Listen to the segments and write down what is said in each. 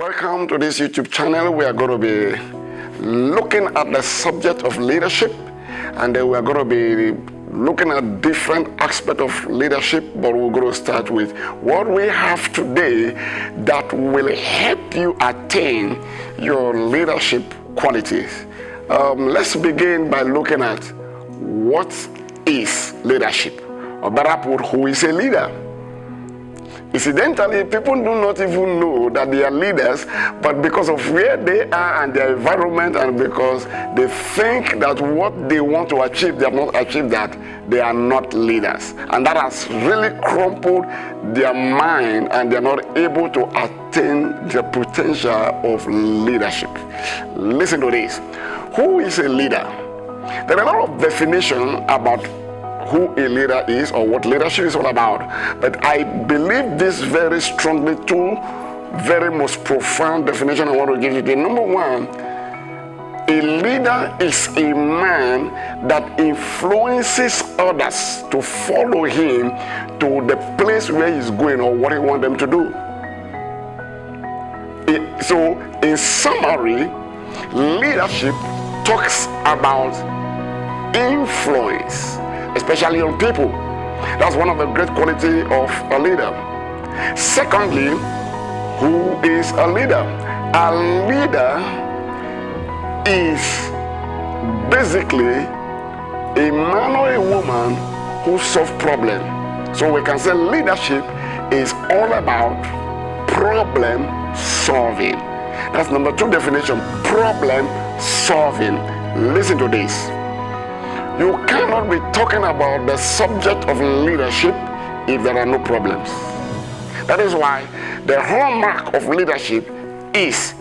welcome to this YouTube channel. We are going to be looking at the subject of leadership, and we are going to be looking at different aspects of leadership, but we're going to start with what we have today that will help you attain your leadership qualities. Let's begin by looking at what is leadership, or better put, who is a leader. Incidentally, people do not even know that they are leaders, but because of where they are and their environment, and because they think that what they want to achieve, they have not achieved that, they are not leaders. And that has really crumpled their mind, and they are not able to attain the potential of leadership. Listen to this. Who is a leader? There are a lot of definitions about who a leader is or what leadership is all about, but I believe this very strongly. Two very most profound definitions I want to give you. The number one, a leader is a man that influences others to follow him to the place where he's going or what he wants them to do. So in summary, leadership talks about influence, especially on people. That's one of the great qualities of a leader. Secondly, who is a leader? A leader is basically a man or a woman who solves problems. So we can say leadership is all about problem solving. That's number two definition, problem solving. Listen to this. You cannot be talking about the subject of leadership if there are no problems. That is why the hallmark of leadership is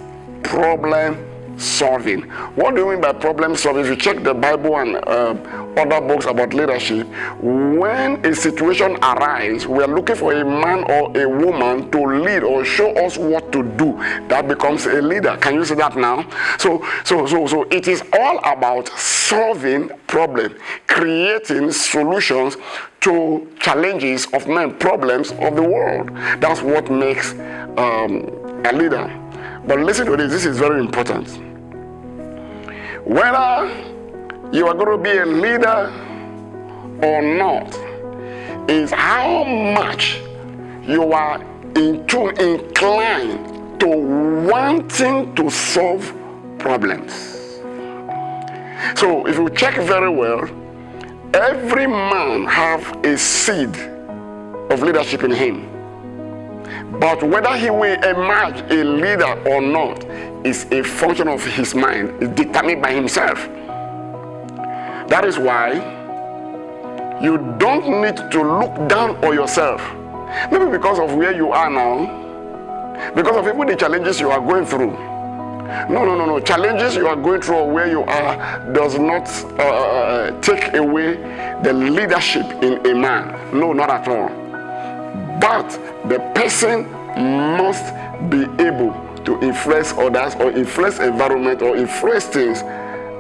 problem solving. What do you mean by problem solving? If you check the Bible and other books about leadership, when a situation arises, we are looking for a man or a woman to lead or show us what to do. That becomes a leader. Can you see that now? So it is all about solving problems, creating solutions to challenges of men, problems of the world. That's what makes a leader. But listen to this. This is very important. Whether you are going to be a leader or not is how much you are inclined to wanting to solve problems. So if you check very well, every man have a seed of leadership in him. But whether he will emerge a leader or not is a function of his mind. It's determined by himself. That is why you don't need to look down on yourself. Maybe because of where you are now, because of even the challenges you are going through. No. Challenges you are going through or where you are does not take away the leadership in a man. No, not at all. But the person must be able to influence others or influence environment or influence things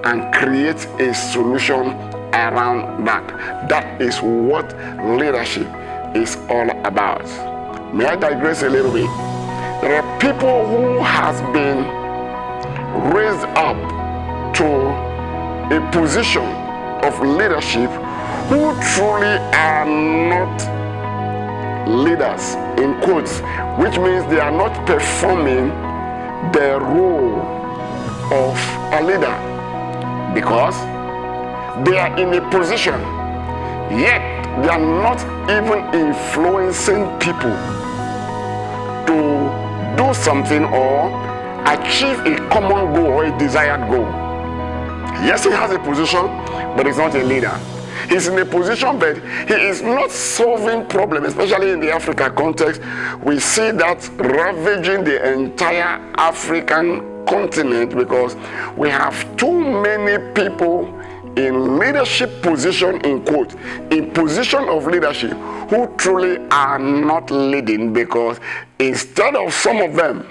and create a solution around that. That is what leadership is all about. May I digress a little bit? There are people who has been raised up to a position of leadership who truly are not leaders, in quotes, which means they are not performing the role of a leader because they are in a position, yet they are not even influencing people to do something or achieve a common goal or a desired goal. Yes, he has a position, but he's not a leader. He's in a position, but he is not solving problems, especially in the Africa context. We see that ravaging the entire African continent because we have too many people in leadership position, in quote, in position of leadership, who truly are not leading because instead of some of them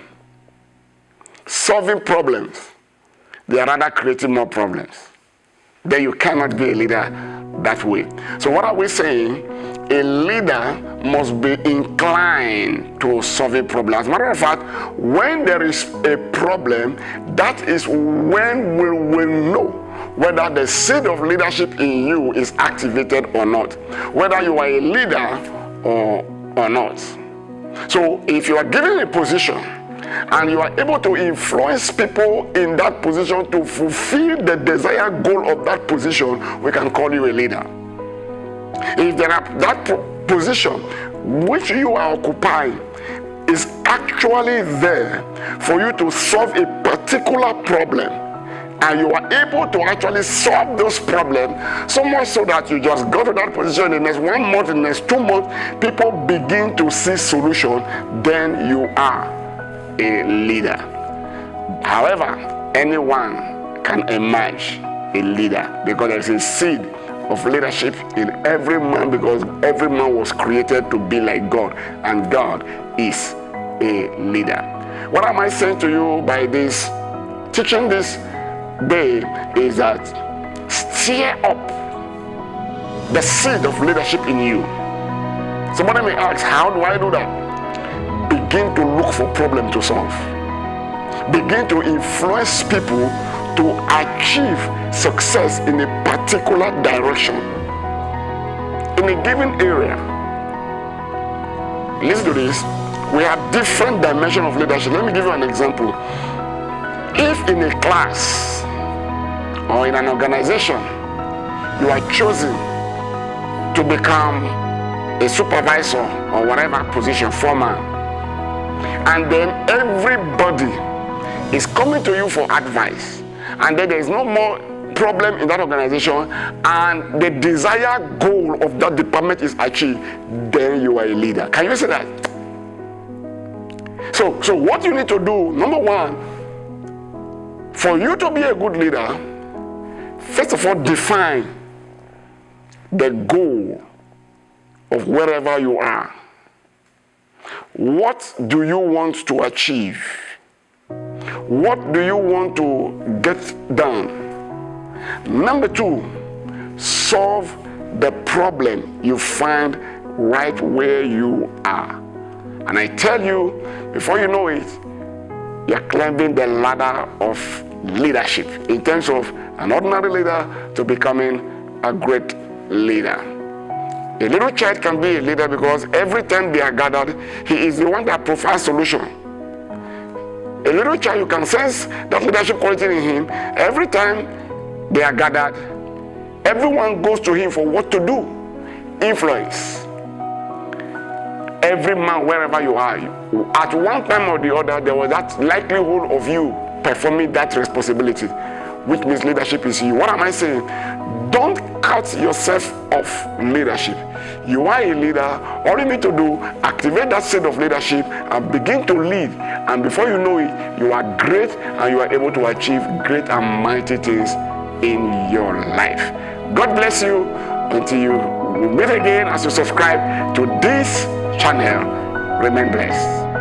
solving problems, they are rather creating more problems. then you cannot be a leader that way. So what are we saying? A leader must be inclined to solving problems. As a matter of fact, when there is a problem, that is when we will know whether the seed of leadership in you is activated or not, whether you are a leader or not. So if you are given a position and you are able to influence people in that position to fulfill the desired goal of that position, we can call you a leader. If that position which you are occupying is actually there for you to solve a particular problem, and you are able to actually solve those problems, so much so that you just go to that position in the next 1 month, in the next 2 months, people begin to see solution, then you are a leader. However, anyone can emerge a leader because there is a seed of leadership in every man, because every man was created to be like God, and God is a leader. What am I saying to you by this teaching this day is that stir up the seed of leadership in you. Somebody may ask, how do I do that? Begin to look for problems to solve. Begin to influence people to achieve success in a particular direction, in a given area. Listen to this. We have different dimensions of leadership. Let me give you an example. If in a class or in an organization you are chosen to become a supervisor or whatever position, foreman, and then everybody is coming to you for advice, and then there is no more problem in that organization, and the desired goal of that department is achieved, then you are a leader. Can you say that? So what you need to do, number one, for you to be a good leader, first of all, define the goal of wherever you are. What do you want to achieve? What do you want to get done? Number two, solve the problem you find right where you are. And I tell you, before you know it, you're climbing the ladder of leadership in terms of an ordinary leader to becoming a great leader. A little child can be a leader because every time they are gathered, he is the one that provides solution. A little child, you can sense that leadership quality in him. Every time they are gathered, everyone goes to him for what to do. Influence. Every man, wherever you are, at one time or the other, there was that likelihood of you performing that responsibility, which means leadership is you. What am I saying? Don't cut yourself off leadership. You are a leader. All you need to do, activate that seed of leadership and begin to lead. And before you know it, you are great and you are able to achieve great and mighty things in your life. God bless you until you meet again as you subscribe to this channel. Remain blessed.